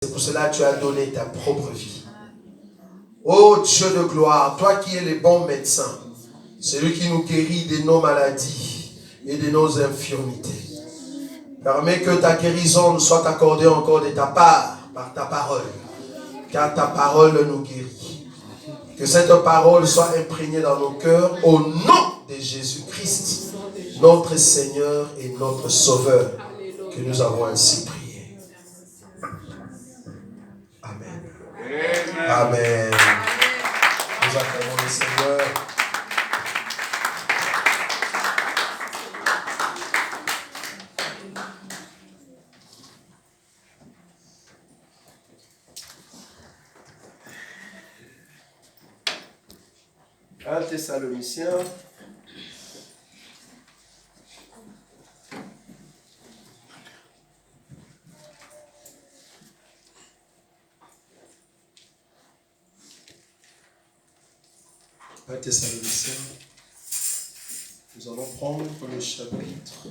C'est pour cela que tu as donné ta propre vie. Ô Dieu de gloire, toi qui es le bon médecin, celui qui nous guérit de nos maladies et de nos infirmités. Permets que ta guérison nous soit accordée encore de ta part, par ta parole, car ta parole nous guérit. Que cette parole soit imprégnée dans nos cœurs au nom de Jésus-Christ, notre Seigneur et notre Sauveur, que nous avons ainsi prié. Amen. Amen. Nous acclamons le Seigneur. Un Thessaloniciens. Un Thessaloniciens. Nous allons prendre le chapitre.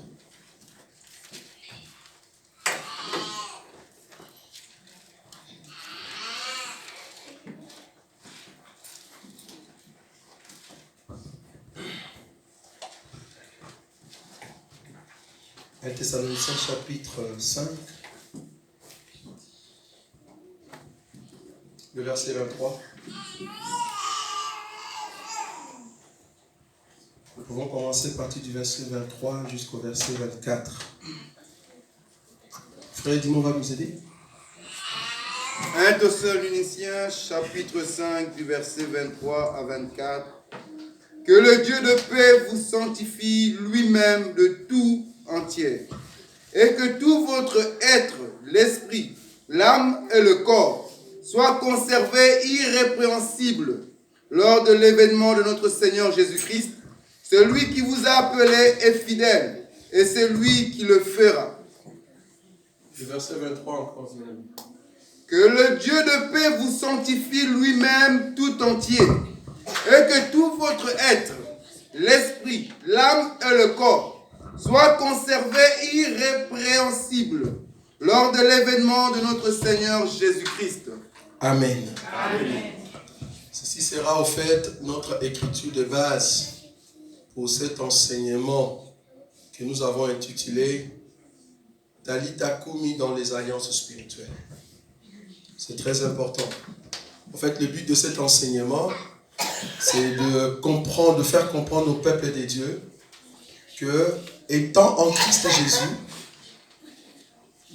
Un Thessaloniciens chapitre 5, le verset 23. Nous pouvons commencer à partir du verset 23 jusqu'au verset 24. Frère Dimon va nous aider. 1 Thessaloniciens chapitre 5 du verset 23 à 24. Que le Dieu de paix vous sanctifie lui-même de tout entier, et que tout votre être, l'esprit, l'âme et le corps, soient conservés irrépréhensibles lors de l'événement de notre Seigneur Jésus-Christ. Celui qui vous a appelé est fidèle, et c'est lui qui le fera. Le verset 23 encore. Que le Dieu de paix vous sanctifie lui-même tout entier, et que tout votre être, l'esprit, l'âme et le corps, soient conservés irrépréhensibles lors de l'événement de notre Seigneur Jésus-Christ. Amen. Amen. Ceci sera au fait notre écriture de base pour cet enseignement que nous avons intitulé Talita Kumi dans les alliances spirituelles. C'est très important. En fait, le but de cet enseignement, c'est de comprendre, de faire comprendre au peuple de Dieu que, étant en Christ Jésus,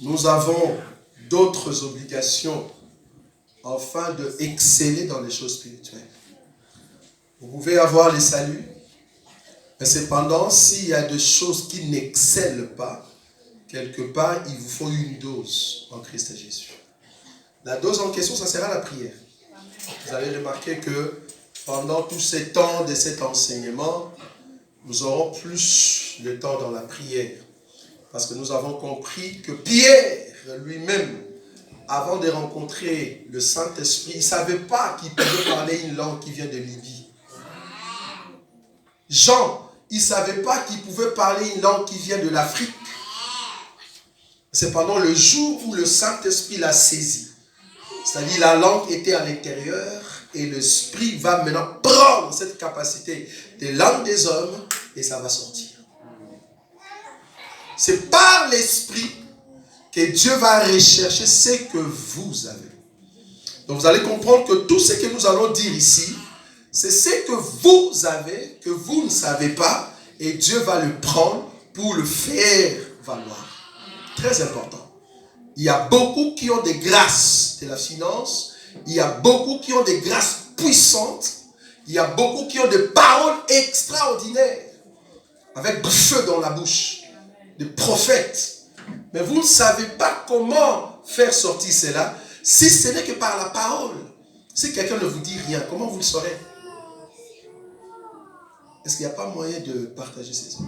nous avons d'autres obligations afin d'exceller dans les choses spirituelles. Vous pouvez avoir les saluts, mais cependant, s'il y a des choses qui n'excellent pas, quelque part, il vous faut une dose en Christ Jésus. La dose en question, ça sera la prière. Vous allez remarquer que pendant tous ces temps de cet enseignement, nous aurons plus de temps dans la prière. Parce que nous avons compris que Pierre lui-même, avant de rencontrer le Saint-Esprit, il ne savait pas qu'il pouvait parler une langue qui vient de Libye. Jean, il ne savait pas qu'il pouvait parler une langue qui vient de l'Afrique. C'est pendant le jour où le Saint-Esprit l'a saisi. C'est-à-dire la langue était à l'intérieur et l'Esprit va maintenant prendre cette capacité des langues des hommes et ça va sortir. C'est par l'Esprit que Dieu va rechercher ce que vous avez. Donc vous allez comprendre que tout ce que nous allons dire ici, c'est ce que vous avez, que vous ne savez pas, et Dieu va le prendre pour le faire valoir. Très important. Il y a beaucoup qui ont des grâces de la finance, il y a beaucoup qui ont des grâces puissantes, il y a beaucoup qui ont des paroles extraordinaires, avec du feu dans la bouche, des prophètes. Mais vous ne savez pas comment faire sortir cela, si ce n'est que par la parole. Si quelqu'un ne vous dit rien, comment vous le saurez? Est-ce qu'il n'y a pas moyen de partager ces infos?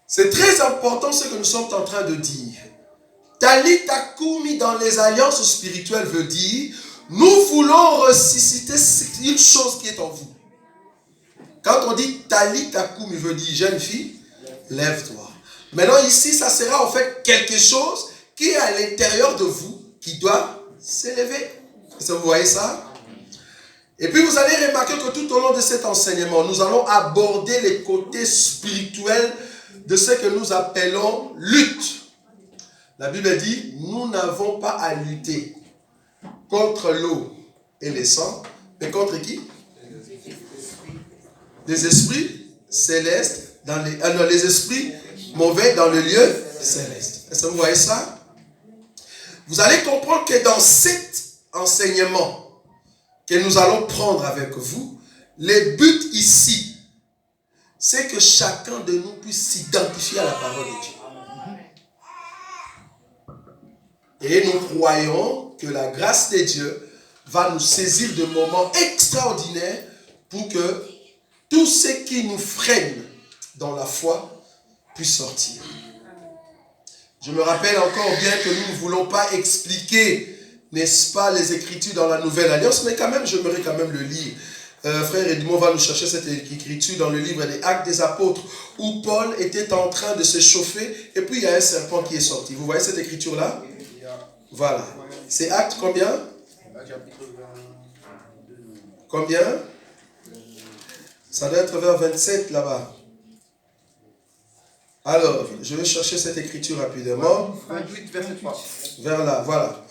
C'est très important ce que nous sommes en train de dire. Talita Kumi dans les alliances spirituelles veut dire, nous voulons ressusciter une chose qui est en vous. Quand on dit Talita Kumi veut dire jeune fille, lève-toi. Maintenant ici, ça sera en fait quelque chose qui est à l'intérieur de vous qui doit s'élever. Est-ce que vous voyez ça? Et puis vous allez remarquer que tout au long de cet enseignement, nous allons aborder les côtés spirituels de ce que nous appelons lutte. La Bible dit, nous n'avons pas à lutter contre l'eau et les sangs, mais contre qui? Les esprits célestes, les esprits mauvais dans le lieu céleste. Est-ce que vous voyez ça? Vous allez comprendre que dans cet enseignement que nous allons prendre avec vous, le but ici, c'est que chacun de nous puisse s'identifier à la parole de Dieu. Et nous croyons que la grâce de Dieu va nous saisir de moments extraordinaires pour que tout ce qui nous freine dans la foi puisse sortir. Je me rappelle encore bien que nous ne voulons pas expliquer, n'est-ce pas, les Écritures dans la Nouvelle Alliance, mais quand même, j'aimerais quand même le lire. Frère Edmond va nous chercher cette écriture dans le livre des Actes des Apôtres, où Paul était en train de se chauffer, et puis il y a un serpent qui est sorti. Vous voyez cette écriture-là? Voilà. C'est Actes combien? Combien? Ça doit être vers 27 là-bas. Alors, je vais chercher cette écriture rapidement. 28, verset 3. Vers là, voilà.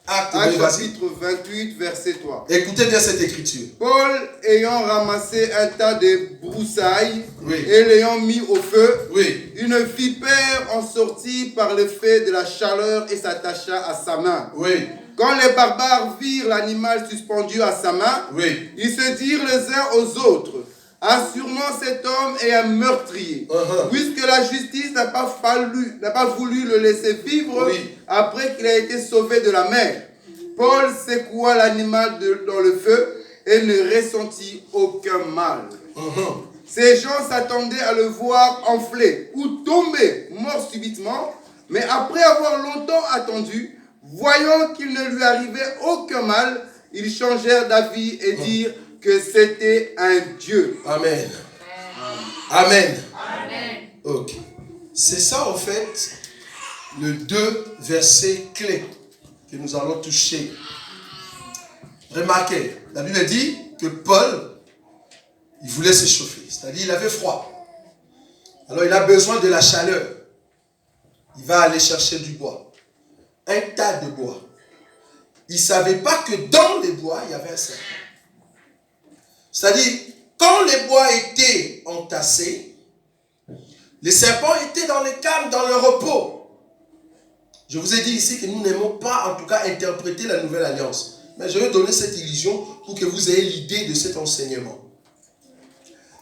Actes chapitre 28, verset 3. Écoutez bien cette écriture. Paul ayant ramassé un tas de broussailles, Oui. et l'ayant mis au feu, Oui. une vipère en sortit par l'effet de la chaleur et s'attacha à sa main. Oui. Quand les barbares virent l'animal suspendu à sa main, Oui. ils se dirent les uns aux autres, assurément cet homme est un meurtrier, puisque la justice n'a pas voulu le laisser vivre après qu'il a été sauvé de la mer. Paul secoua l'animal dans le feu et ne ressentit aucun mal. Ces gens s'attendaient à le voir enfler ou tomber mort subitement, mais après avoir longtemps attendu, voyant qu'il ne lui arrivait aucun mal, ils changèrent d'avis et dirent que c'était un Dieu. Amen. Amen. Amen. Ok. C'est ça en fait, le 2 versets clés que nous allons toucher. Remarquez, la Bible dit que Paul, il voulait s'échauffer. C'est-à-dire, il avait froid. Alors, il a besoin de la chaleur. Il va aller chercher du bois. Un tas de bois. Il ne savait pas que dans les bois, il y avait un serpent. C'est-à-dire, quand les bois étaient entassés, les serpents étaient dans les calmes, dans le repos. Je vous ai dit ici que nous n'aimons pas, en tout cas, interpréter la Nouvelle Alliance. Mais je vais donner cette illusion pour que vous ayez l'idée de cet enseignement.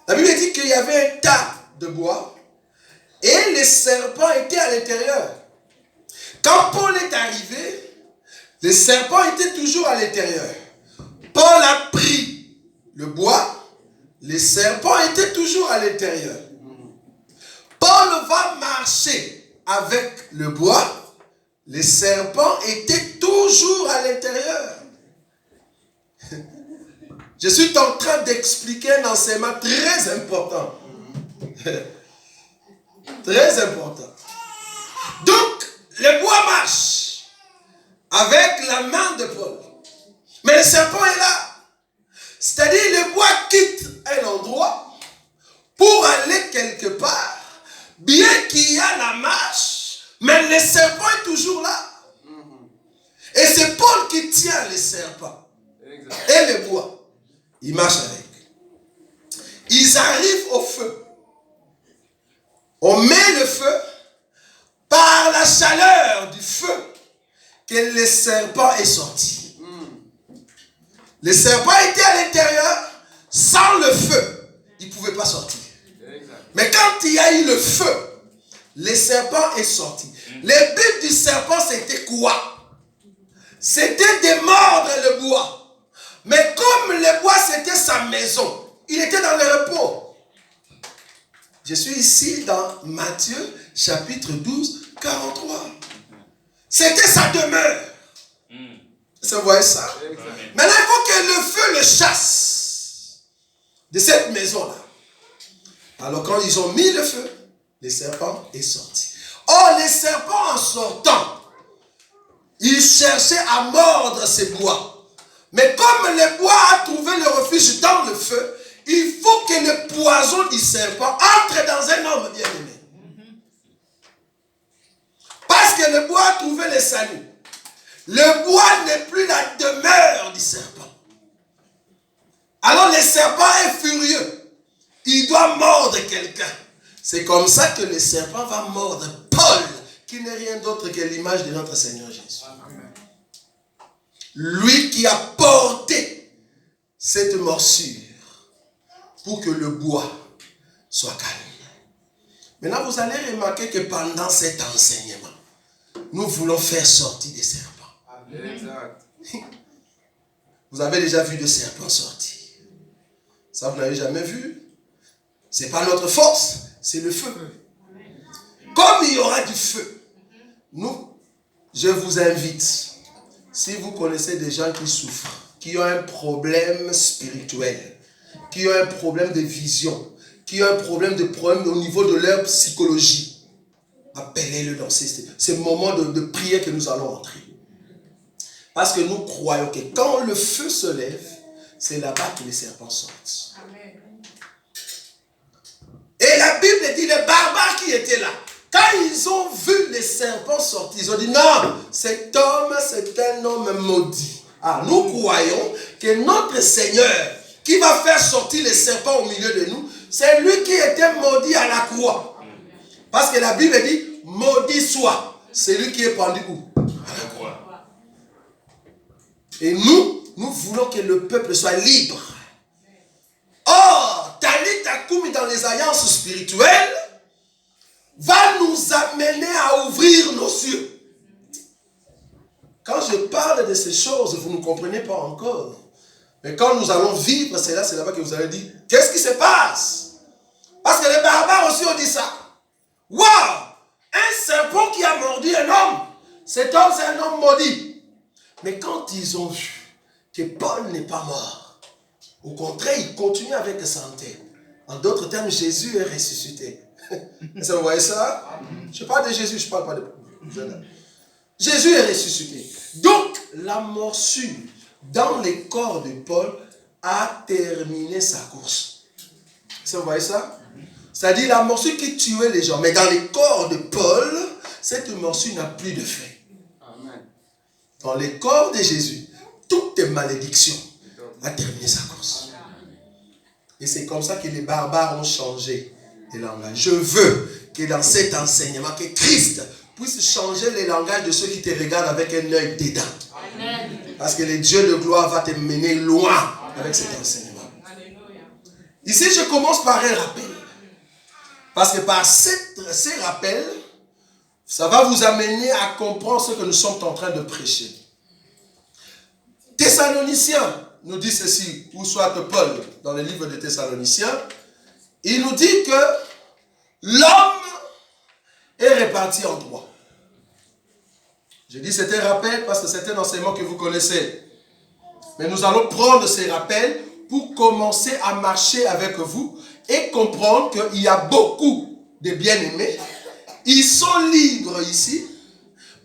La Bible dit qu'il y avait un tas de bois et les serpents étaient à l'intérieur. Quand Paul est arrivé, les serpents étaient toujours à l'intérieur. Paul a pris le bois, les serpents étaient toujours à l'intérieur. Paul va marcher avec le bois, les serpents étaient toujours à l'intérieur. Je suis en train d'expliquer un enseignement très important. Très important. Donc, le bois marche avec la main de Paul. Mais le serpent est là. C'est-à-dire, le bois quitte un endroit pour aller quelque part, bien qu'il y a la marche, mais le serpent est toujours là. Et c'est Paul qui tient les serpents et le bois. Il marche avec. Ils arrivent au feu. On met le feu par la chaleur du feu que le serpent est sorti. Le serpent était à l'intérieur, sans le feu, il ne pouvait pas sortir. Mais quand il y a eu le feu, le serpent est sorti. Le but du serpent, c'était quoi? C'était de mordre le bois. Mais comme le bois, c'était sa maison, il était dans le repos. Je suis ici dans Matthieu, chapitre 12, 43. C'était sa demeure. Vous voyez ça? Maintenant, il faut que le feu le chasse de cette maison-là. Alors, quand ils ont mis le feu, le serpent est sorti. Or, Or, les serpents en sortant, ils cherchaient à mordre ces bois. Mais comme le bois a trouvé le refuge dans le feu, il faut que le poison du serpent entre dans un homme bien-aimé. Parce que le bois a trouvé le salut. Le bois n'est plus la demeure du serpent. Alors le serpent est furieux. Il doit mordre quelqu'un. C'est comme ça que le serpent va mordre Paul, qui n'est rien d'autre que l'image de notre Seigneur Jésus. Lui qui a porté cette morsure pour que le bois soit calme. Maintenant, vous allez remarquer que pendant cet enseignement, nous voulons faire sortir des serpents. Exact. Vous avez déjà vu des serpents sortir. Ça, vous n'avez jamais vu. Ce n'est pas notre force, c'est le feu. Comme il y aura du feu, je vous invite, si vous connaissez des gens qui souffrent, qui ont un problème spirituel, qui ont un problème de vision, qui ont un problème au niveau de leur psychologie, appelez-le dans ces moments de prière que nous allons entrer. Parce que nous croyons que quand le feu se lève, c'est là-bas que les serpents sortent. Amen. Et la Bible dit, les barbares qui étaient là, quand ils ont vu les serpents sortir, ils ont dit, non, cet homme, c'est un homme maudit. Ah, nous croyons que notre Seigneur, qui va faire sortir les serpents au milieu de nous, c'est lui qui était maudit à la croix. Parce que la Bible dit, maudit soit celui qui est pendu où? À la croix. Et nous voulons que le peuple soit libre. Or, Talita Koumi dans les alliances spirituelles va nous amener à ouvrir nos yeux. Quand je parle de ces choses, vous ne comprenez pas encore. Mais quand nous allons vivre, c'est là-bas que vous allez dire, qu'est-ce qui se passe? Parce que les barbares aussi ont dit ça. Waouh! Un serpent qui a mordu un homme. Cet homme, c'est un homme maudit. Mais quand ils ont vu que Paul n'est pas mort, au contraire, il continue avec santé. En d'autres termes, Jésus est ressuscité. Est-ce que vous voyez ça? Je parle de Jésus, je ne parle pas de Jésus est ressuscité. Donc, la morsure dans les corps de Paul a terminé sa course. Est-ce que vous voyez ça? C'est-à-dire la morsure qui tuait les gens. Mais dans les corps de Paul, cette morsure n'a plus de fait. Amen. Dans les corps de Jésus, toute malédiction a terminé sa course. Et c'est comme ça que les barbares ont changé de langage. Je veux que dans cet enseignement, que Christ puisse changer les langages de ceux qui te regardent avec un œil dédain. Amen. Parce que le Dieu de gloire va te mener loin avec cet enseignement. Ici, je commence par un rappel. Parce que par ces rappels, ça va vous amener à comprendre ce que nous sommes en train de prêcher. Thessaloniciens nous dit ceci, ou soit Paul, dans le livre de Thessaloniciens, il nous dit que l'homme est réparti en trois. Je dis c'est un rappel parce que c'est un enseignement que vous connaissez. Mais nous allons prendre ces rappels pour commencer à marcher avec vous et comprendre qu'il y a beaucoup de bien-aimés. Ils sont libres ici,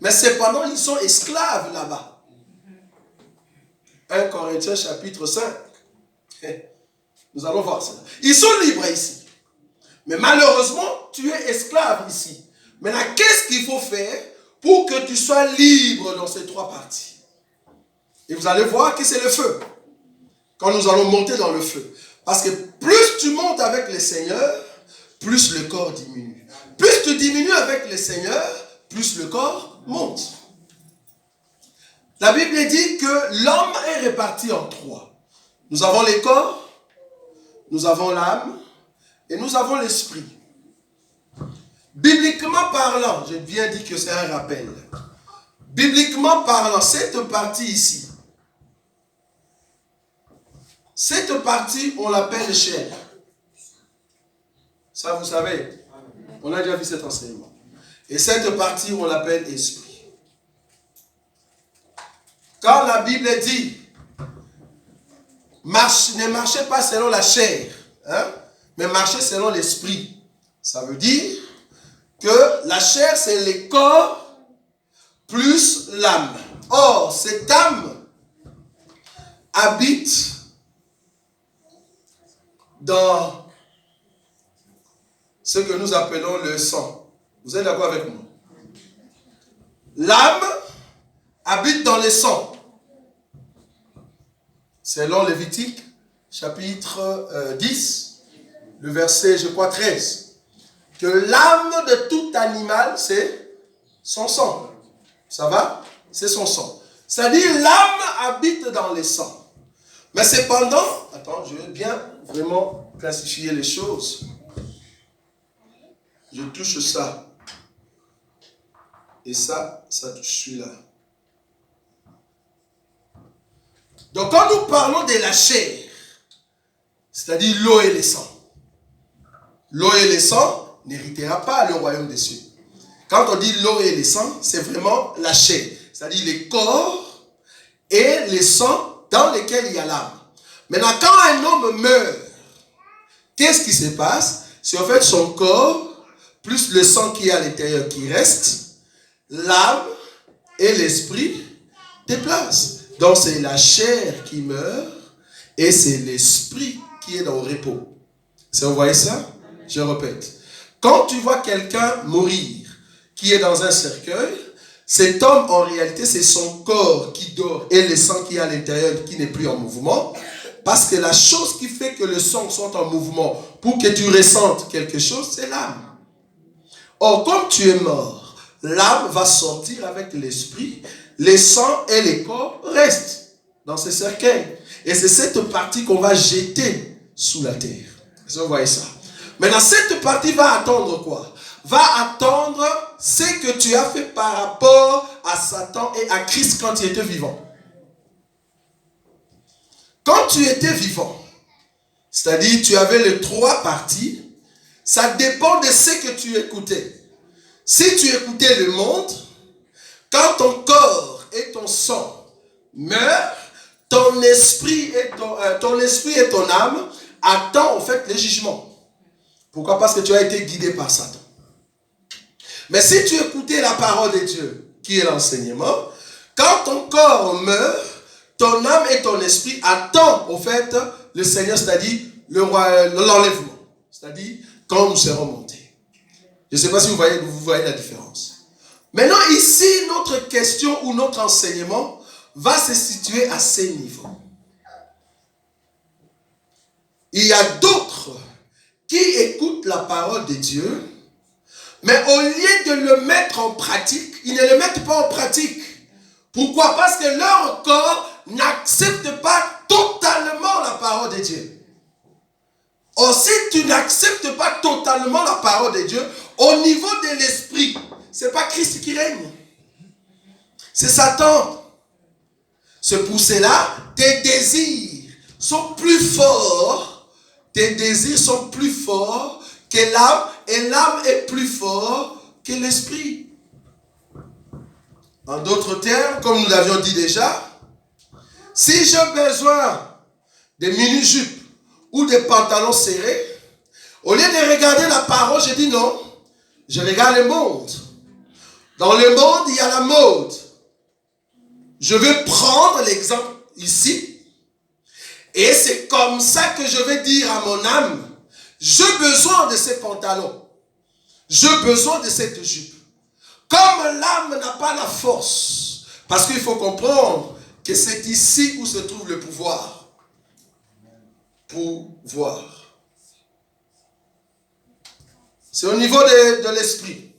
mais cependant ils sont esclaves là-bas. 1 Corinthiens chapitre 5. Nous allons voir cela. Ils sont libres ici. Mais malheureusement, tu es esclave ici. Maintenant, qu'est-ce qu'il faut faire pour que tu sois libre dans ces trois parties? Et vous allez voir que c'est le feu. Quand nous allons monter dans le feu. Parce que plus tu montes avec le Seigneur, plus le corps diminue. Plus tu diminues avec le Seigneur, plus le corps monte. La Bible dit que l'homme est réparti en trois. Nous avons les corps, nous avons l'âme et nous avons l'esprit. Bibliquement parlant, je viens dire que c'est un rappel. Bibliquement parlant, cette partie ici, cette partie, on l'appelle chair. Ça, vous savez, on a déjà vu cet enseignement. Et cette partie, on l'appelle esprit. Quand la Bible dit, ne marchez pas selon la chair, mais marchez selon l'esprit, ça veut dire que la chair, c'est le corps plus l'âme. Or, cette âme habite dans ce que nous appelons le sang. Vous êtes d'accord avec moi? L'âme habite dans le sang. Selon Lévitique, chapitre 10, le verset, je crois, 13. Que l'âme de tout animal, c'est son sang. Ça va? C'est son sang. C'est-à-dire, l'âme habite dans le sang. Mais cependant, attends, je vais bien vraiment classifier les choses. Je touche ça. Et ça touche celui-là. Donc, quand nous parlons de la chair, c'est-à-dire l'eau et le sang, l'eau et le sang n'héritera pas le royaume des cieux. Quand on dit l'eau et le sang, c'est vraiment la chair, c'est-à-dire les corps et le sang dans lesquels il y a l'âme. Maintenant, quand un homme meurt, qu'est-ce qui se passe? C'est en fait son corps, plus le sang qui est à l'intérieur qui reste, l'âme et l'esprit déplacent. Donc c'est la chair qui meurt et c'est l'esprit qui est dans le repos. Vous voyez ça? Je répète. Quand tu vois quelqu'un mourir, qui est dans un cercueil, cet homme en réalité c'est son corps qui dort et le sang qui est à l'intérieur qui n'est plus en mouvement. Parce que la chose qui fait que le sang soit en mouvement pour que tu ressentes quelque chose, c'est l'âme. Or, comme tu es mort, l'âme va sortir avec l'esprit, les sang et les corps restent dans ce cercueil. Et c'est cette partie qu'on va jeter sous la terre. Vous voyez ça? Maintenant, cette partie va attendre quoi? Va attendre ce que tu as fait par rapport à Satan et à Christ quand il était vivant. Quand tu étais vivant, c'est-à-dire tu avais les trois parties, ça dépend de ce que tu écoutais. Si tu écoutais le monde, quand ton corps et ton sang meurent, ton esprit et ton âme attendent en fait le jugement. Pourquoi? Parce que tu as été guidé par Satan. Mais si tu écoutais la parole de Dieu, qui est l'enseignement, quand ton corps meurt, ton âme et ton esprit attendent au fait le Seigneur, c'est-à-dire l'enlèvement. C'est-à-dire quand nous serons montés. Je ne sais pas si vous voyez la différence. Maintenant, ici, notre question ou notre enseignement va se situer à ces niveaux. Il y a d'autres qui écoutent la parole de Dieu, mais au lieu de le mettre en pratique, ils ne le mettent pas en pratique. Pourquoi? Parce que leur corps n'accepte pas totalement la parole de Dieu. Or, si tu n'acceptes pas totalement la parole de Dieu, au niveau de l'esprit, ce n'est pas Christ qui règne. C'est Satan. C'est pour cela, tes désirs sont plus forts. Tes désirs sont plus forts que l'âme. Et l'âme est plus fort que l'esprit. En d'autres termes, comme nous l'avions dit déjà, si j'ai besoin de mini-jupes ou de pantalons serrés, au lieu de regarder la parole, je dis non, je regarde le monde. Dans le monde, il y a la mode. Je vais prendre l'exemple ici, et c'est comme ça que je vais dire à mon âme, j'ai besoin de ces pantalons, j'ai besoin de cette jupe. Comme l'âme n'a pas la force, parce qu'il faut comprendre que c'est ici où se trouve le pouvoir. Pouvoir. C'est au niveau de l'esprit.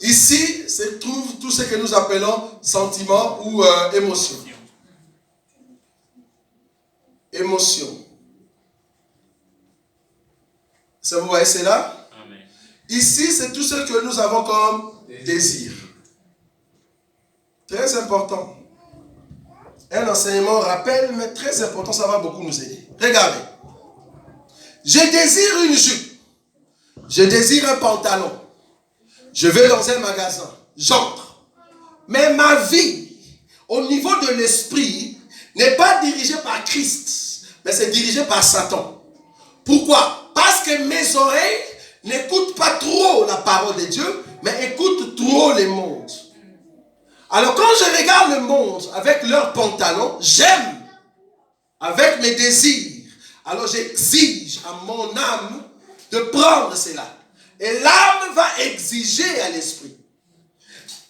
Ici se trouve tout ce que nous appelons sentiment ou émotion. Émotion. Ça vous voyez, c'est là? Amen. Ici, c'est tout ce que nous avons comme désir. Très important. Un enseignement rappel, mais très important, ça va beaucoup nous aider. Regardez. Je désire une jupe. Je désire un pantalon. Je vais dans un magasin. J'entre. Mais ma vie, au niveau de l'esprit, n'est pas dirigée par Christ, mais c'est dirigée par Satan. Pourquoi? Parce que mes oreilles n'écoute pas trop la parole de Dieu, mais écoute trop les mondes. Alors quand je regarde le monde avec leurs pantalons, j'aime avec mes désirs. Alors j'exige à mon âme de prendre cela. Et l'âme va exiger à l'esprit.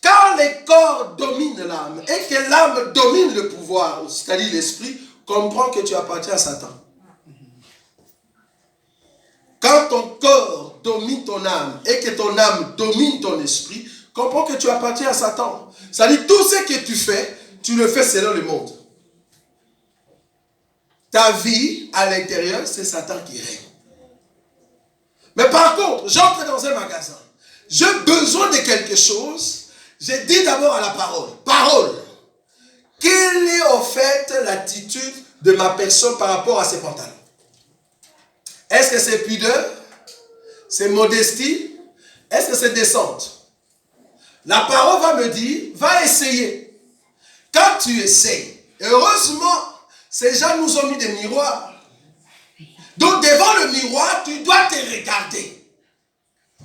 Quand les corps dominent l'âme et que l'âme domine le pouvoir, c'est-à-dire l'esprit, comprends que tu appartiens à Satan. Quand ton corps domine ton âme et que ton âme domine ton esprit, comprends que tu appartiens à Satan. C'est-à-dire tout ce que tu fais, tu le fais selon le monde. Ta vie à l'intérieur, c'est Satan qui règne. Mais par contre, j'entre dans un magasin. J'ai besoin de quelque chose. Je dis d'abord à la parole. Parole. Quelle est en fait l'attitude de ma personne par rapport à ses pantalons? Est-ce que c'est pudeur? C'est modestie? Est-ce que c'est descente? La parole va me dire, va essayer. Quand tu essayes, heureusement, ces gens nous ont mis des miroirs. Donc devant le miroir, tu dois te regarder.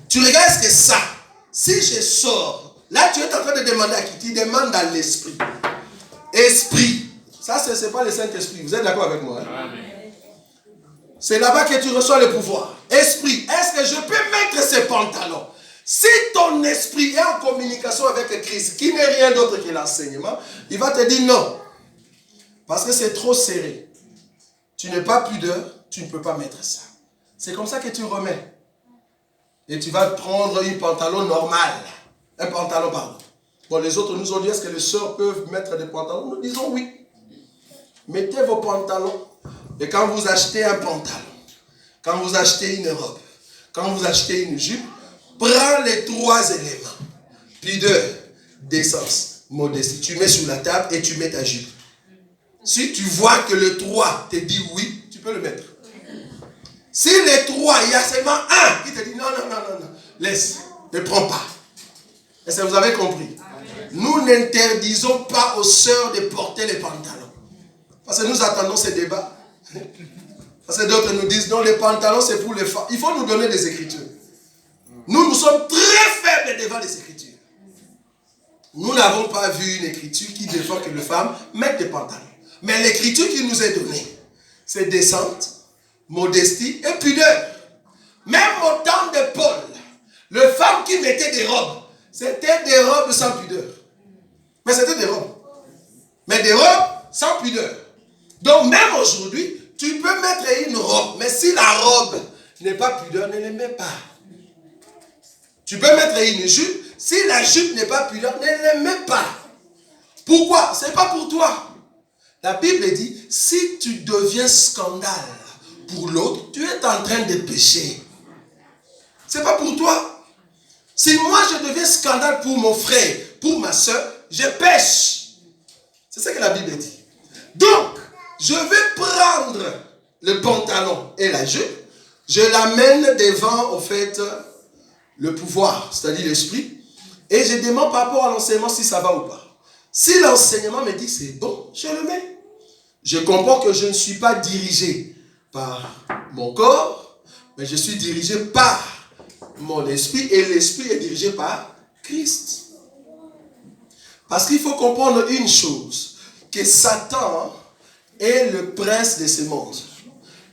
Tu regardes ce que ça. Si je sors, là tu es en train de demander à qui? Tu demandes à l'esprit. Esprit. Ça, ce n'est pas le Saint-Esprit. Vous êtes d'accord avec moi? Hein? C'est là-bas que tu reçois le pouvoir. Esprit, est-ce que je peux mettre ces pantalons? Si ton esprit est en communication avec Christ, qui n'est rien d'autre que l'enseignement, il va te dire non. Parce que c'est trop serré. Tu n'es pas pudeur, tu ne peux pas mettre ça. C'est comme ça que tu remets. Et tu vas prendre un pantalon normal. Un pantalon, pardon. Bon, les autres nous ont dit, est-ce que les sœurs peuvent mettre des pantalons? Nous disons oui. Mettez vos pantalons. Et quand vous achetez un pantalon, quand vous achetez une robe, quand vous achetez une jupe, prends les trois éléments. Pudeur, décence, modestie. Tu mets sur la table et tu mets ta jupe. Si tu vois que le 3 te dit oui, tu peux le mettre. Si les 3, il y a seulement un qui te dit non, laisse, ne prends pas. Est-ce que vous avez compris? Nous n'interdisons pas aux sœurs de porter les pantalons. Parce que nous attendons ces débats. Parce que d'autres nous disent non, les pantalons c'est pour les femmes. Il faut nous donner des écritures. Nous sommes très faibles devant les écritures. Nous n'avons pas vu une écriture qui défend que les femmes mettent des pantalons. Mais l'écriture qui nous est donnée, c'est décente, modestie et pudeur. Même au temps de Paul, les femmes qui mettaient des robes, c'était des robes sans pudeur. Mais c'était des robes. Mais des robes sans pudeur. Donc même aujourd'hui, tu peux mettre une robe, mais si la robe n'est pas pudeur, ne la mets pas. Tu peux mettre une jupe, si la jupe n'est pas pudeur, ne la mets pas. Pourquoi? Ce n'est pas pour toi. La Bible dit, si tu deviens scandale pour l'autre, tu es en train de pécher. Ce n'est pas pour toi. Si moi je deviens scandale pour mon frère, pour ma soeur, je pêche. C'est ce que la Bible dit. Donc, je vais prendre le pantalon et la jupe, je l'amène devant, au fait, le pouvoir, c'est-à-dire l'esprit, et je demande par rapport à l'enseignement si ça va ou pas. Si l'enseignement me dit c'est bon, je le mets. Je comprends que je ne suis pas dirigé par mon corps, mais je suis dirigé par mon esprit, et l'esprit est dirigé par Christ. Parce qu'il faut comprendre une chose, que Satan est le prince de ce monde.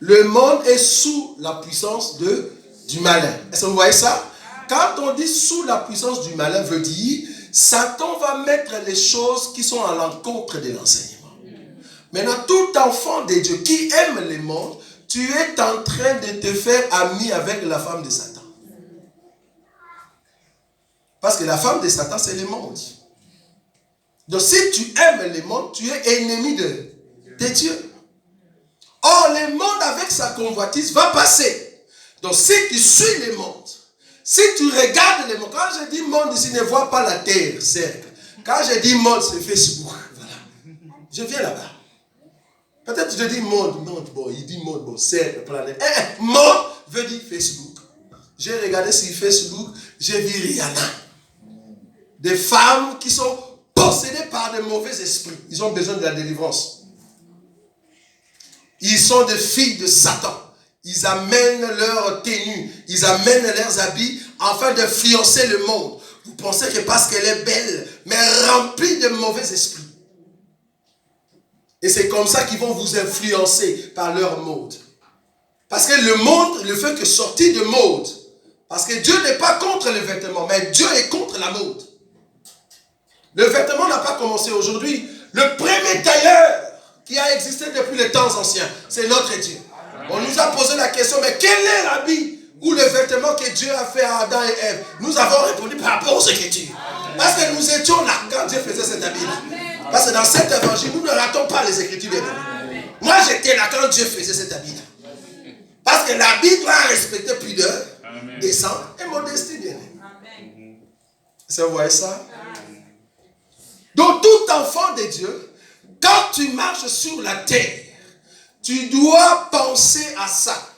Le monde est sous la puissance du malin. Est-ce que vous voyez ça? Quand on dit sous la puissance du malin, veut dire Satan va mettre les choses qui sont à l'encontre de l'enseignement. Maintenant, tout enfant de Dieu qui aime le monde, tu es en train de te faire ami avec la femme de Satan. Parce que la femme de Satan, c'est le monde. Donc si tu aimes le monde, tu es ennemi de Dieu. Or, le monde avec sa convoitise va passer. Donc si tu suis le monde, si tu regardes le monde, quand je dis monde ici, ne vois pas la terre, cercle. Quand je dis monde, c'est Facebook. Voilà. Je viens là-bas. Peut-être je dis monde, bon, il dit monde, bon, cercle, planète. Monde veut dire Facebook. J'ai regardé sur Facebook, j'ai vu Rihanna. Des femmes qui sont possédées par de mauvais esprits. Ils ont besoin de la délivrance. Ils sont des filles de Satan. ils amènent leurs tenues, ils amènent leurs habits afin d'influencer le monde. Vous pensez que parce qu'elle est belle, mais remplie de mauvais esprits. Et c'est comme ça qu'ils vont vous influencer par leur mode. Parce que le monde ne fait que sortir de mode. Parce que Dieu n'est pas contre le vêtement, mais Dieu est contre la mode. Le vêtement n'a pas commencé aujourd'hui. Le premier tailleur qui a existé depuis les temps anciens, c'est notre Dieu. On nous a posé la question, mais quel est l'habit ou le vêtement que Dieu a fait à Adam et Ève? Nous avons répondu par rapport aux Écritures. Parce que nous étions là quand Dieu faisait cet habit-là. Parce que dans cet évangile, nous ne ratons pas les Écritures. Moi, j'étais là quand Dieu faisait cet habit-là. Parce que l'habit doit respecter pudeur, décence et modestie, bien aimé. Vous voyez ça? Donc, tout enfant de Dieu, quand tu marches sur la terre, tu dois penser à ça.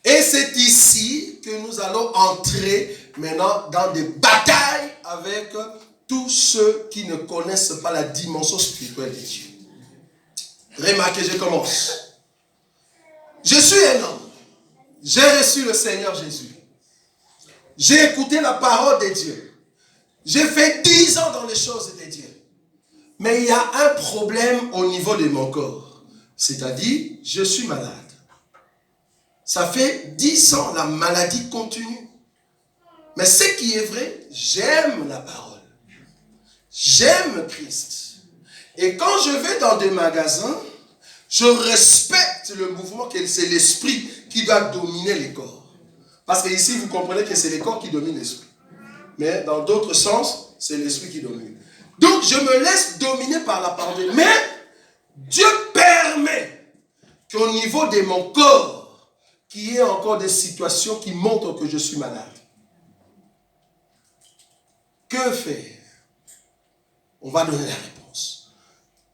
Et c'est ici que nous allons entrer maintenant dans des batailles avec tous ceux qui ne connaissent pas la dimension spirituelle de Dieu. Remarquez, je commence. Je suis un homme. J'ai reçu le Seigneur Jésus. J'ai écouté la parole de Dieu. J'ai fait 10 ans dans les choses de Dieu. Mais il y a un problème au niveau de mon corps. C'est-à-dire, je suis malade. Ça fait 10 ans, la maladie continue. Mais ce qui est vrai, j'aime la parole. J'aime Christ. Et quand je vais dans des magasins, je respecte le mouvement que c'est l'esprit qui doit dominer les corps. Parce que ici, vous comprenez que c'est les corps qui dominent l'esprit. Mais dans d'autres sens, c'est l'esprit qui domine. Donc, je me laisse dominer par la parole. Mais Dieu permet qu'au niveau de mon corps, qu'il y ait encore des situations qui montrent que je suis malade. Que faire? On va donner la réponse.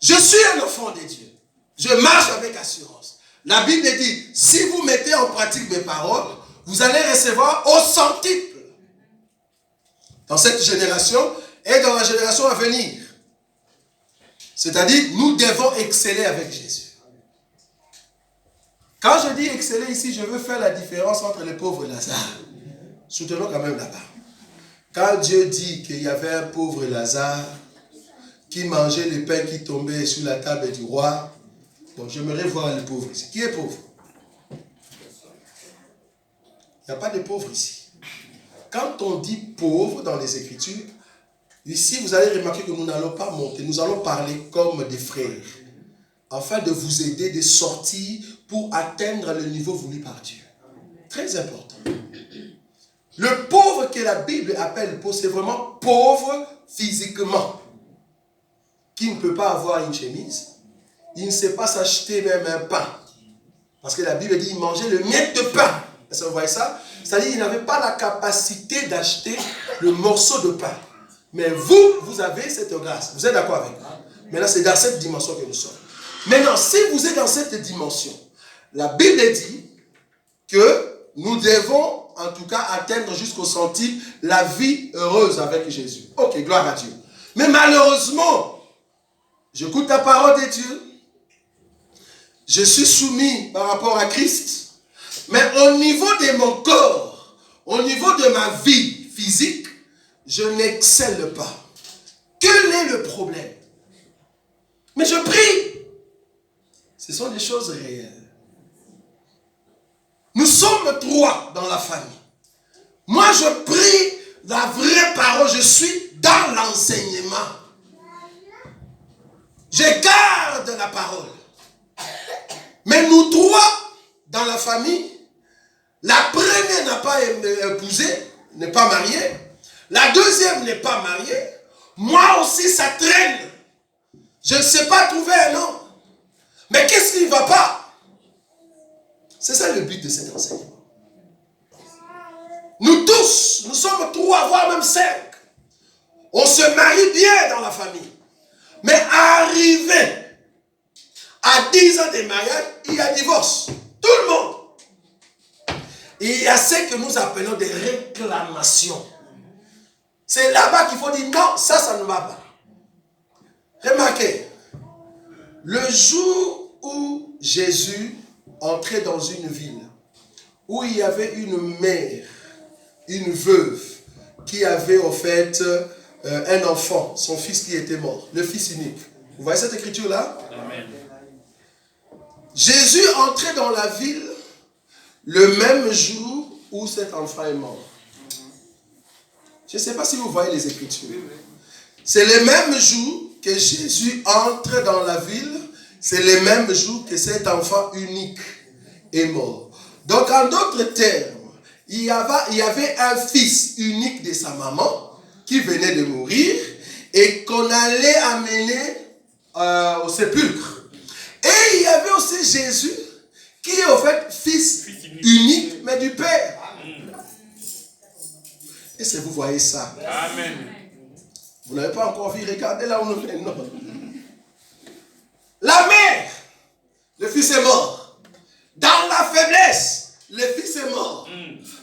Je suis un enfant de Dieu. Je marche avec assurance. La Bible dit, si vous mettez en pratique mes paroles, vous allez recevoir au centuple. Dans cette génération et dans la génération à venir. C'est-à-dire, nous devons exceller avec Jésus. Quand je dis exceller ici, je veux faire la différence entre les pauvres et Lazare. Soutenons quand même là-bas. Quand Dieu dit qu'il y avait un pauvre Lazare qui mangeait le pain qui tombait sur la table du roi, bon, j'aimerais voir le pauvre ici. Qui est pauvre? Il n'y a pas de pauvre ici. Quand on dit pauvre dans les Écritures, ici vous allez remarquer que nous n'allons pas monter, nous allons parler comme des frères, afin de vous aider de sortir pour atteindre le niveau voulu par Dieu. Très important. Le pauvre que la Bible appelle pauvre, c'est vraiment pauvre physiquement, qui ne peut pas avoir une chemise, il ne sait pas s'acheter même un pain. Parce que la Bible dit, il mangeait le miette de pain. Est-ce que vous voyez ça? C'est-à-dire qu'il n'avait pas la capacité d'acheter le morceau de pain. Mais vous avez cette grâce. Vous êtes d'accord avec moi? Maintenant, c'est dans cette dimension que nous sommes. Maintenant, si vous êtes dans cette dimension, la Bible dit que nous devons, en tout cas, atteindre jusqu'au centime la vie heureuse avec Jésus. Ok, gloire à Dieu. Mais malheureusement, j'écoute la parole de Dieu. Je suis soumis par rapport à Christ. Mais au niveau de mon corps, au niveau de ma vie physique, je n'excelle pas. Quel est le problème? Mais je prie. Ce sont des choses réelles. Nous sommes 3 dans la famille. Moi, je prie la vraie parole. Je suis dans l'enseignement. Je garde la parole. Mais nous 3, dans la famille, la première n'a pas épousé, n'est pas mariée. La deuxième n'est pas mariée. Moi aussi, ça traîne. Je ne sais pas trouver un homme. Mais qu'est-ce qui ne va pas? C'est ça le but de cet enseignement. Nous tous, nous sommes 3, voire même 5. On se marie bien dans la famille. Mais arrivé à 10 ans de mariage, il y a divorce. Tout le monde. Et il y a ce que nous appelons des réclamations. C'est là-bas qu'il faut dire non, ça ne va pas. Remarquez, le jour où Jésus entrait dans une ville, où il y avait une mère, une veuve, qui avait en fait un enfant, son fils qui était mort, le fils unique. Vous voyez cette écriture-là? Amen. Jésus entrait dans la ville le même jour où cet enfant est mort. Je ne sais pas si vous voyez les écritures. C'est le même jour que Jésus entre dans la ville, c'est le même jour que cet enfant unique est mort. Donc en d'autres termes, il y avait un fils unique de sa maman qui venait de mourir et qu'on allait amener au sépulcre. Et il y avait aussi Jésus qui est en fait fils unique mais du Père. Est-ce que vous voyez ça? Amen. Vous n'avez pas encore vu, regardez là où nous venons. Non. La mère, le fils est mort. Dans la faiblesse, le fils est mort.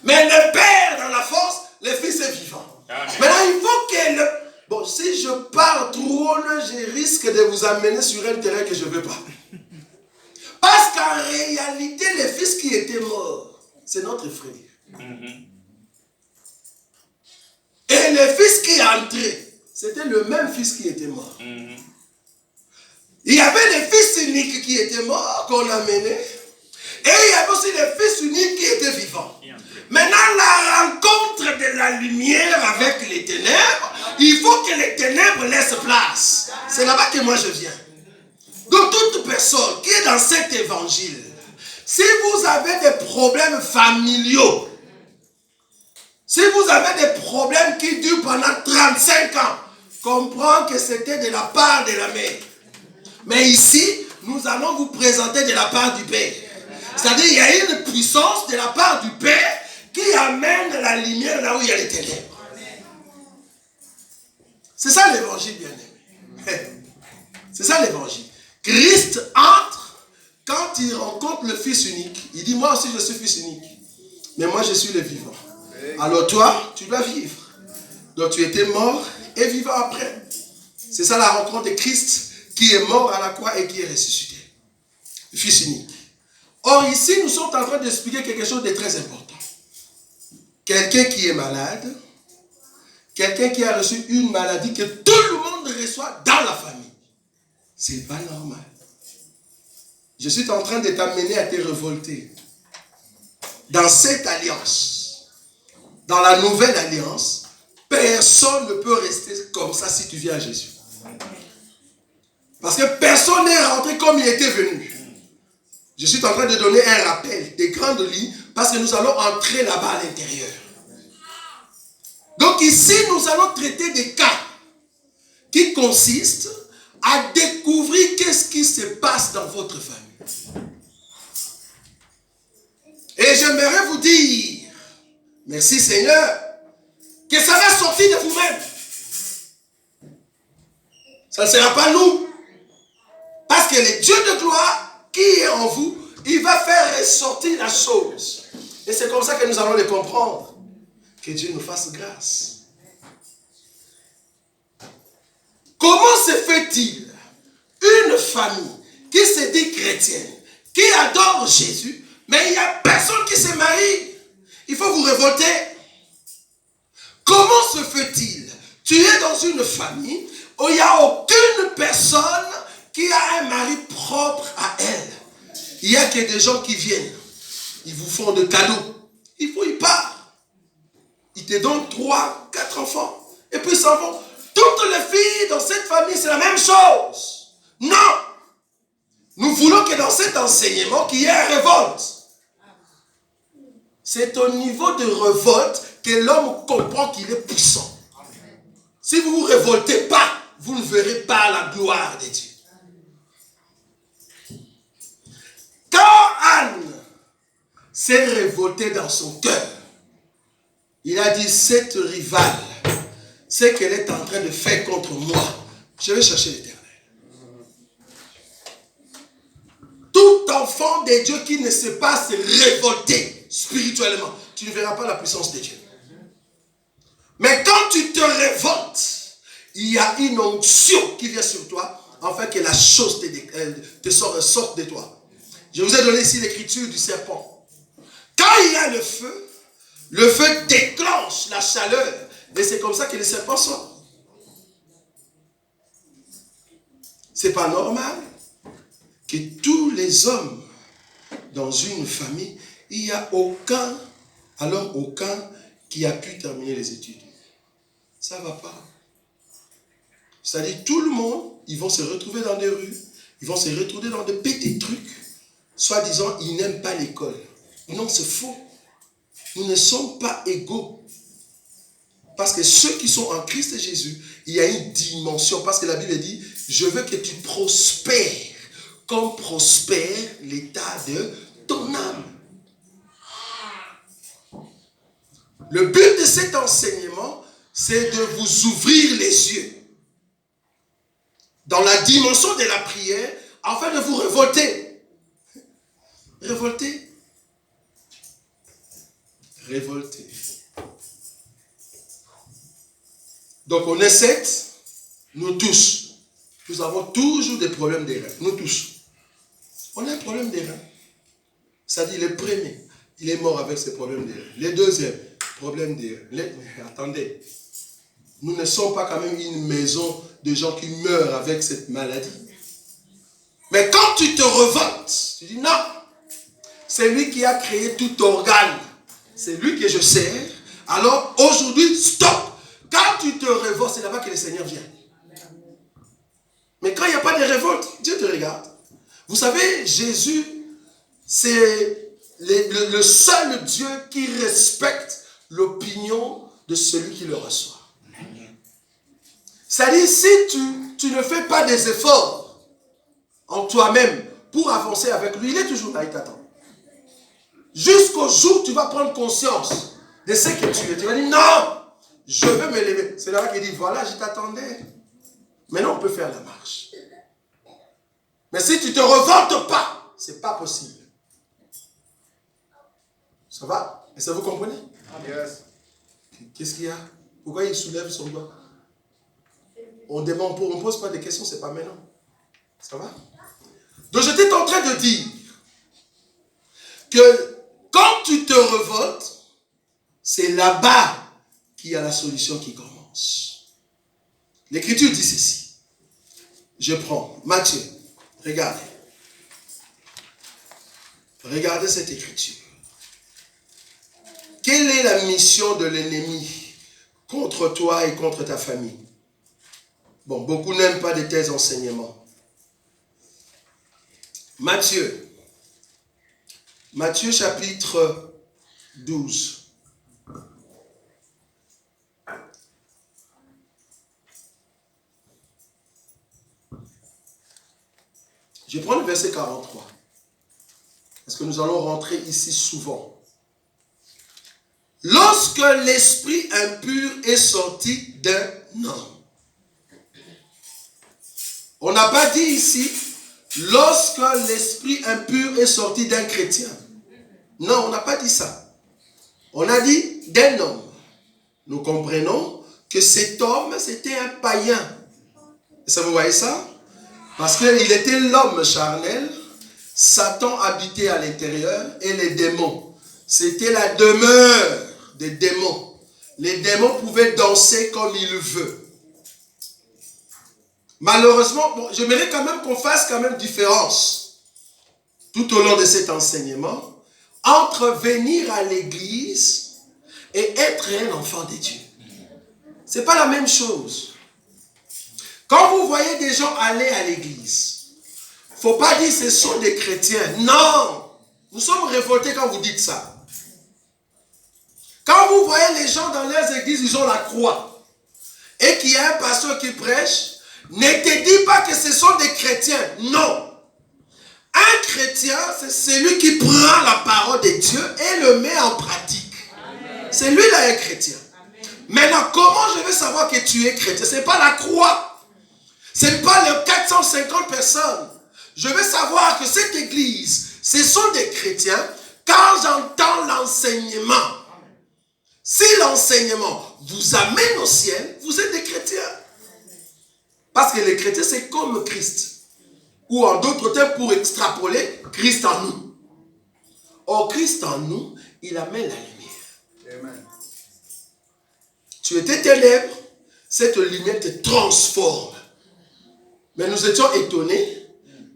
Mais le Père, dans la force, le fils est vivant. Amen. Maintenant, il faut que bon, si je parle trop, je risque de vous amener sur un terrain que je ne veux pas. Parce qu'en réalité, le fils qui était mort, c'est notre frère. Et le fils qui est entré, c'était le même fils qui était mort. Il y avait le fils unique qui était mort, qu'on a mené. Et il y avait aussi le fils unique qui était vivant. Maintenant, la rencontre de la lumière avec les ténèbres, il faut que les ténèbres laissent place. C'est là-bas que moi je viens. Donc, toute personne qui est dans cet évangile, si vous avez des problèmes familiaux, si vous avez des problèmes qui durent pendant 35 ans, comprends que c'était de la part de la mère. Mais ici, nous allons vous présenter de la part du Père. C'est-à-dire, il y a une puissance de la part du Père qui amène la lumière là où il y a les ténèbres. C'est ça l'évangile, bien-aimé. C'est ça l'évangile. Christ entre quand il rencontre le Fils unique. Il dit, moi aussi je suis Fils unique. Mais moi je suis le vivant. Alors toi, tu dois vivre. Donc tu étais mort et vivant après. C'est ça la rencontre de Christ qui est mort à la croix et qui est ressuscité. Le Fils unique. Or ici, nous sommes en train d'expliquer quelque chose de très important. Quelqu'un qui est malade, quelqu'un qui a reçu une maladie que tout le monde reçoit dans la famille. C'est pas normal. Je suis en train de t'amener à te révolter. Dans cette alliance, dans la nouvelle alliance, personne ne peut rester comme ça si tu viens à Jésus. Parce que personne n'est rentré comme il était venu. Je suis en train de donner un rappel des grandes lignes parce que nous allons entrer là-bas à l'intérieur. Donc ici, nous allons traiter des cas qui consistent à découvrir qu'est-ce qui se passe dans votre famille. Et j'aimerais vous dire, merci Seigneur, que ça va sortir de vous-même. Ça ne sera pas nous. Parce que le Dieu de gloire qui est en vous, il va faire ressortir la chose. Et c'est comme ça que nous allons le comprendre. Que Dieu nous fasse grâce. Comment se fait-il une famille qui se dit chrétienne, qui adore Jésus, mais il n'y a personne qui se marie? Il faut vous révolter. Comment se fait-il? Tu es dans une famille où il n'y a aucune personne qui a un mari propre à elle. Il n'y a que des gens qui viennent. Ils vous font des cadeaux. Il faut y part. Ils te donnent 3, 4 enfants. Et puis ils s'en vont. Toutes les filles dans cette famille, c'est la même chose. Non. Nous voulons que dans cet enseignement, qu'il y ait une révolte. C'est au niveau de révolte que l'homme comprend qu'il est puissant. Si vous ne vous révoltez pas, vous ne verrez pas la gloire de Dieu. Quand Anne s'est révoltée dans son cœur, il a dit, cette rivale, ce qu'elle est en train de faire contre moi, je vais chercher l'Éternel. Tout enfant de Dieu qui ne sait pas se révolter spirituellement, tu ne verras pas la puissance de Dieu. Mais quand tu te révoltes, il y a une onction qui vient sur toi, afin que la chose sorte de toi. Je vous ai donné ici l'écriture du serpent. Quand quand il y a le feu déclenche la chaleur. Et c'est comme ça que les serpents sortent. C'est pas normal que tous les hommes dans une famille, il n'y a aucun qui a pu terminer les études. Ça ne va pas. C'est-à-dire tout le monde, ils vont se retrouver dans des rues, ils vont se retrouver dans de petits trucs, soi-disant ils n'aiment pas l'école. Non, c'est faux. Nous ne sommes pas égaux. Parce que ceux qui sont en Christ Jésus, il y a une dimension. Parce que la Bible dit, je veux que tu prospères comme prospère l'état de ton âme. Le but de cet enseignement, c'est de vous ouvrir les yeux dans la dimension de la prière, afin de vous révolter. Révolter. Révolter. Donc on est 7, nous tous. Nous avons toujours des problèmes des reins. Nous tous. On a un problème des reins. C'est-à-dire le premier, il est mort avec ses problèmes des reins. Le deuxième, problème des reins. Attendez. Nous ne sommes pas quand même une maison de gens qui meurent avec cette maladie. Mais quand tu te revoltes, tu dis non. C'est lui qui a créé tout organe. C'est lui que je sers. Alors aujourd'hui, stop. Quand tu te révoltes, c'est là-bas que le Seigneur vient. Mais quand il n'y a pas de révolte, Dieu te regarde. Vous savez, Jésus, c'est le seul Dieu qui respecte l'opinion de celui qui le reçoit. C'est-à-dire, si tu ne fais pas des efforts en toi-même pour avancer avec lui, il est toujours là, il t'attend. Jusqu'au jour où tu vas prendre conscience de ce que tu es. Tu vas dire, non, je veux me lever. C'est là qu'il dit, voilà, je t'attendais. Maintenant, on peut faire la marche. Mais si tu ne te revoltes pas, ce n'est pas possible. Ça va? Est-ce que vous comprenez? Yes. Qu'est-ce qu'il y a? Pourquoi il soulève son doigt? On ne pose pas de questions, ce n'est pas maintenant. Ça va? Donc j'étais en train de dire que quand tu te revoltes, c'est là-bas qu'il y a la solution qui commence. L'Écriture dit ceci. Je prends Matthieu. Regardez. Regardez cette Écriture. Quelle est la mission de l'ennemi contre toi et contre ta famille? Bon, beaucoup n'aiment pas de tels enseignements. Matthieu chapitre 12. Je prends le verset 43. Parce que nous allons rentrer ici souvent. Lorsque l'esprit impur est sorti d'un homme. On n'a pas dit ici, lorsque l'esprit impur est sorti d'un chrétien. Non, on n'a pas dit ça. On a dit d'un homme. Nous comprenons que cet homme, c'était un païen. Ça, vous voyez ça? Parce qu'il était l'homme charnel. Satan habitait à l'intérieur et les démons. C'était la demeure des démons. Les démons pouvaient danser comme ils veulent. Malheureusement, bon, j'aimerais quand même qu'on fasse quand même différence tout au long de cet enseignement entre venir à l'église et être un enfant de Dieu. Ce n'est pas la même chose. Quand vous voyez des gens aller à l'église, il ne faut pas dire que ce sont des chrétiens. Non! Nous sommes révoltés quand vous dites ça. Quand vous voyez les gens dans leurs églises, ils ont la croix. Et qu'il y a un pasteur qui prêche, ne te dis pas que ce sont des chrétiens. Non. Un chrétien, c'est celui qui prend la parole de Dieu et le met en pratique. C'est lui là un chrétien. Amen. Maintenant, comment je vais savoir que tu es chrétien? Ce n'est pas la croix. Ce n'est pas les 450 personnes. Je veux savoir que cette église, ce sont des chrétiens quand j'entends l'enseignement. Si l'enseignement vous amène au ciel, vous êtes des chrétiens. Parce que les chrétiens, c'est comme Christ. Ou en d'autres termes, pour extrapoler, Christ en nous. Au Christ en nous, il amène la lumière. Amen. Tu étais ténèbres, cette lumière te transforme. Mais nous étions étonnés.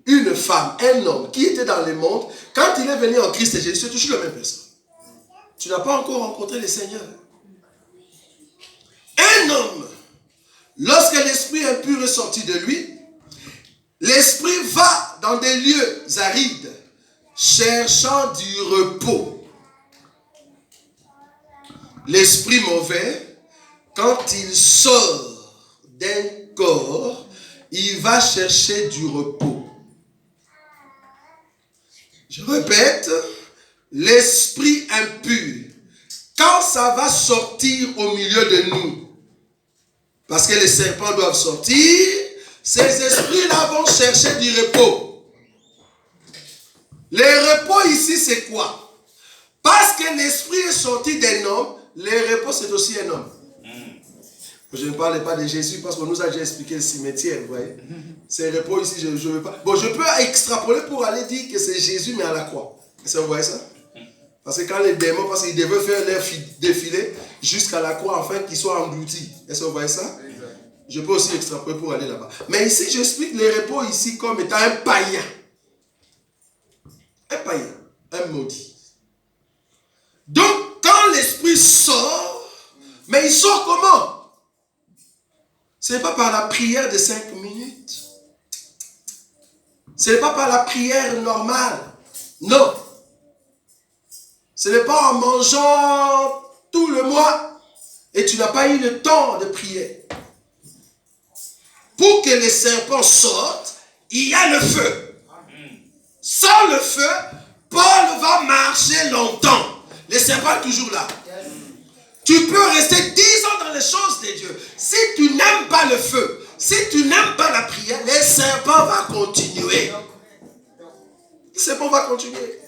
Une femme, un homme qui était dans le monde, quand il est venu en Christ et Jésus, c'est toujours la même personne. Tu n'as pas encore rencontré le Seigneur. Un homme, lorsque l'esprit impur est sorti de lui, l'esprit va dans des lieux arides, cherchant du repos. L'esprit mauvais, quand il sort d'un corps, il va chercher du repos. Je répète, l'esprit impur, quand ça va sortir au milieu de nous, parce que les serpents doivent sortir, ces esprits-là vont chercher du repos. Le repos ici, c'est quoi? Parce que l'esprit est sorti d'un homme, le repos, c'est aussi un homme. Je ne parle pas de Jésus parce qu'on nous a déjà expliqué le cimetière, vous voyez. C'est le repos ici, je ne veux pas. Bon, je peux extrapoler pour aller dire que c'est Jésus, mais à la croix. Est-ce que vous voyez ça? Parce que quand les démons, parce qu'ils devaient faire leur défilé jusqu'à la croix afin qu'ils soient engloutis. Est-ce que vous voyez ça? Je peux aussi extrapoler pour aller là-bas. Mais ici, j'explique le repos ici comme étant un païen. Un païen, un maudit. Donc, quand l'esprit sort, mais il sort comment? Ce n'est pas par la prière de 5 minutes. Ce n'est pas par la prière normale. Non. Ce n'est pas en mangeant tout le mois et tu n'as pas eu le temps de prier. Pour que les serpents sortent, il y a le feu. Sans le feu, Paul va marcher longtemps. Les serpents sont toujours là. Tu peux rester 10 ans dans les choses de Dieu. Si tu n'aimes pas le feu, si tu n'aimes pas la prière, les serpents vont continuer. Les serpents vont continuer.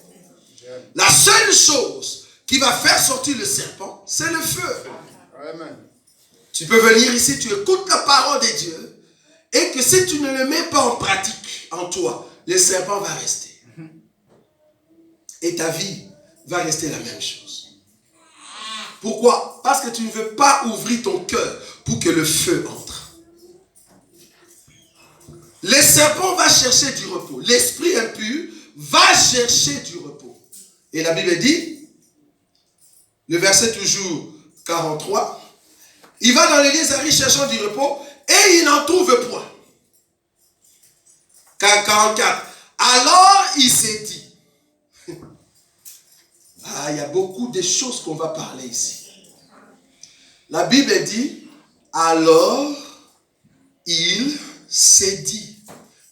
La seule chose qui va faire sortir le serpent, c'est le feu. Amen. Tu peux venir ici, tu écoutes la parole de Dieu, et que si tu ne le mets pas en pratique en toi, le serpent va rester. Et ta vie va rester la même chose. Pourquoi? Parce que tu ne veux pas ouvrir ton cœur pour que le feu entre. Le serpent va chercher du repos. L'esprit impur va chercher du repos. Et la Bible dit, le verset toujours 43, il va dans les lieux arides cherchant du repos et il n'en trouve point. 44, alors il s'est dit, il y a beaucoup de choses qu'on va parler ici. La Bible dit, alors il s'est dit.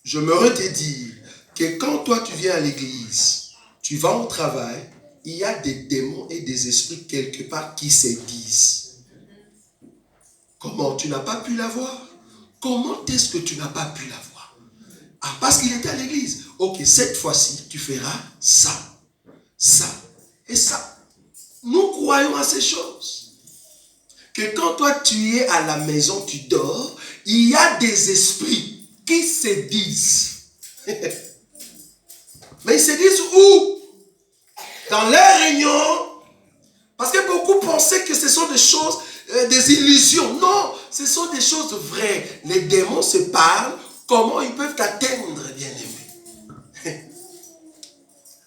Je me te dire que quand toi tu viens à l'église, tu vas au travail, il y a des démons et des esprits quelque part qui se disent. Comment tu n'as pas pu la voir? Comment est-ce que tu n'as pas pu la voir? Parce qu'il était à l'église. Ok, cette fois-ci, tu feras ça, ça et ça. Nous croyons à ces choses. Que quand toi tu es à la maison, tu dors, il y a des esprits qui se disent. Mais ils se disent où? Dans leur réunion. Parce que beaucoup pensaient que ce sont des choses, des illusions. Non, ce sont des choses vraies. Les démons se parlent, comment ils peuvent t'atteindre, bien-aimé.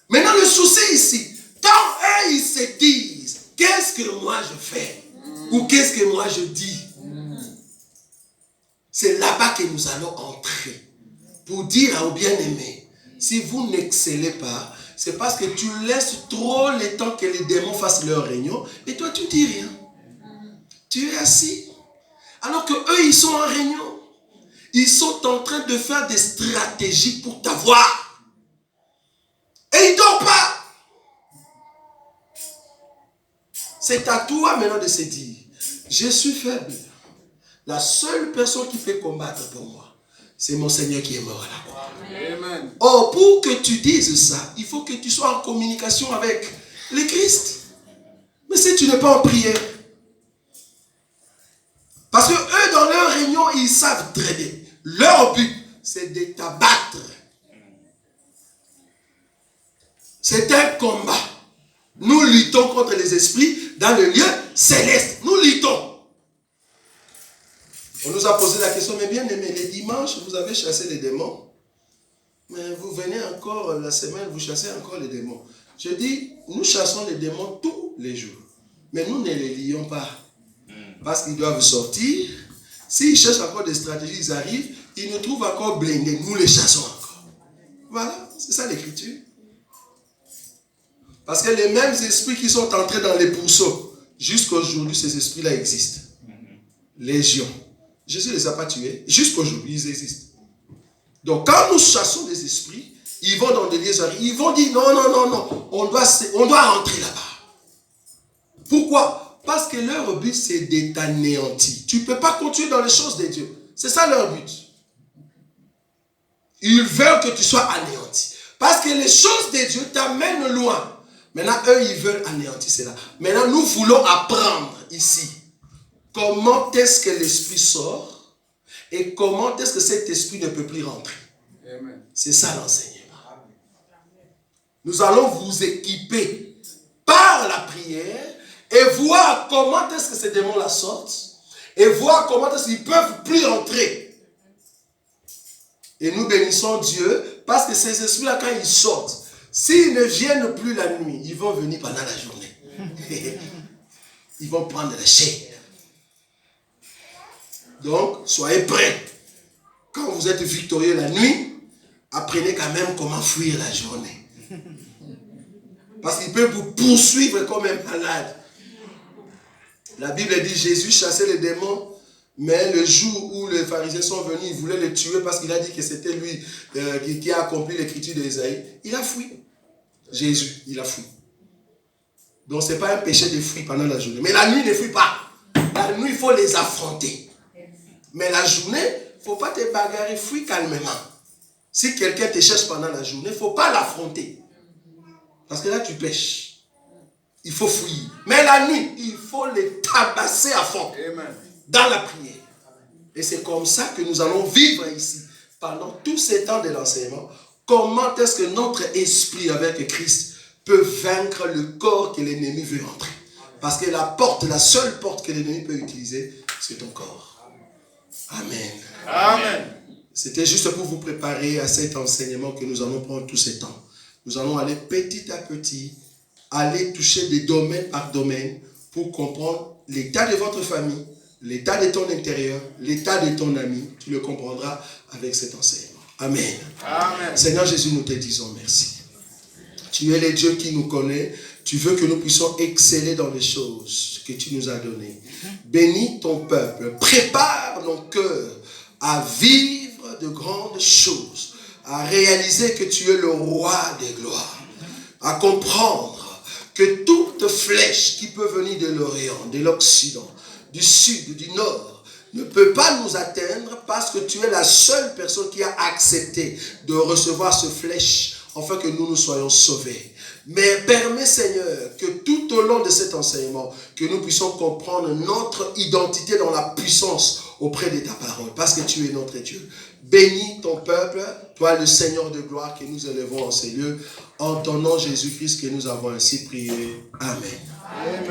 Maintenant, le souci ici, quand eux, ils se disent, qu'est-ce que moi je fais? Ou qu'est-ce que moi je dis? C'est là-bas que nous allons entrer. Pour dire aux bien-aimés, si vous n'excellez pas, c'est parce que tu laisses trop le temps que les démons fassent leur réunion et toi tu dis rien. Tu es assis. Alors que eux ils sont en réunion. Ils sont en train de faire des stratégies pour t'avoir. Et ils ne dorment pas. C'est à toi maintenant de se dire, je suis faible. La seule personne qui peut combattre pour moi, c'est mon Seigneur qui est mort à la croix. Amen. Or, pour que tu dises ça, il faut que tu sois en communication avec le Christ. Mais si tu n'es pas en prière, parce que eux, dans leur réunion, ils savent très bien. Leur but, c'est de t'abattre. C'est un combat. Nous luttons contre les esprits dans le lieu céleste. Nous luttons. On nous a posé la question, mais bien aimé, les dimanches, vous avez chassé les démons. Mais vous venez encore la semaine, vous chassez encore les démons. Je dis, nous chassons les démons tous les jours. Mais nous ne les lions pas. Parce qu'ils doivent sortir. S'ils cherchent encore des stratégies, ils arrivent, ils nous trouvent encore blindés. Nous les chassons encore. Voilà, c'est ça l'écriture. Parce que les mêmes esprits qui sont entrés dans les pourceaux, jusqu'à aujourd'hui, ces esprits-là existent. Légion. Jésus ne les a pas tués. Jusqu'à aujourd'hui, ils existent. Donc, quand nous chassons des esprits, ils vont dans des lieux, ils vont dire non, on doit rentrer là-bas. Pourquoi? Parce que leur but, c'est de t'anéantir. Tu ne peux pas continuer dans les choses de Dieu. C'est ça leur but. Ils veulent que tu sois anéanti. Parce que les choses de Dieu t'amènent loin. Maintenant, eux, ils veulent anéantir cela. Maintenant, nous voulons apprendre ici comment est-ce que l'esprit sort et comment est-ce que cet esprit ne peut plus rentrer. C'est ça l'enseignement. Nous allons vous équiper par la prière et voir comment est-ce que ces démons-là sortent et voir comment est-ce qu'ils ne peuvent plus entrer. Et nous bénissons Dieu parce que ces esprits-là, quand ils sortent, s'ils ne viennent plus la nuit, ils vont venir pendant la journée. Ils vont prendre la chair. Donc, soyez prêts. Quand vous êtes victorieux la nuit, apprenez quand même comment fuir la journée. Parce qu'il peut vous poursuivre comme un malade. La Bible dit Jésus chassait les démons, mais le jour où les pharisiens sont venus, ils voulaient le tuer parce qu'il a dit que c'était lui qui a accompli l'écriture d'Ésaïe. Il a fui. Jésus, il a fui. Donc ce n'est pas un péché de fuir pendant la journée. Mais la nuit, ne fuis pas. La nuit, il faut les affronter. Mais la journée, il ne faut pas te bagarrer, fuis calmement. Si quelqu'un te cherche pendant la journée, il ne faut pas l'affronter. Parce que là, tu pêches. Il faut fuir. Mais la nuit, il faut les tabasser à fond. Amen. Dans la prière. Et c'est comme ça que nous allons vivre ici. Pendant tous ces temps de l'enseignement, comment est-ce que notre esprit avec Christ peut vaincre le corps que l'ennemi veut entrer. Parce que la seule porte que l'ennemi peut utiliser, c'est ton corps. Amen. Amen. C'était juste pour vous préparer à cet enseignement que nous allons prendre tous ces temps. Nous allons aller petit à petit, aller toucher des domaines par domaine pour comprendre l'état de votre famille, l'état de ton intérieur, l'état de ton ami. Tu le comprendras avec cet enseignement. Amen. Amen. Seigneur Jésus, nous te disons merci. Tu es le Dieu qui nous connaît. Tu veux que nous puissions exceller dans les choses que tu nous as données. Bénis ton peuple. Prépare nos cœurs à vivre de grandes choses. À réaliser que tu es le roi des gloires. À comprendre que toute flèche qui peut venir de l'Orient, de l'Occident, du Sud, du Nord, ne peut pas nous atteindre parce que tu es la seule personne qui a accepté de recevoir ce flèche afin que nous soyons sauvés. Mais permets, Seigneur, que tout au long de cet enseignement, que nous puissions comprendre notre identité dans la puissance auprès de ta parole, parce que tu es notre Dieu. Bénis ton peuple, toi le Seigneur de gloire que nous élevons en ces lieux. En ton nom Jésus-Christ que nous avons ainsi prié. Amen. Amen.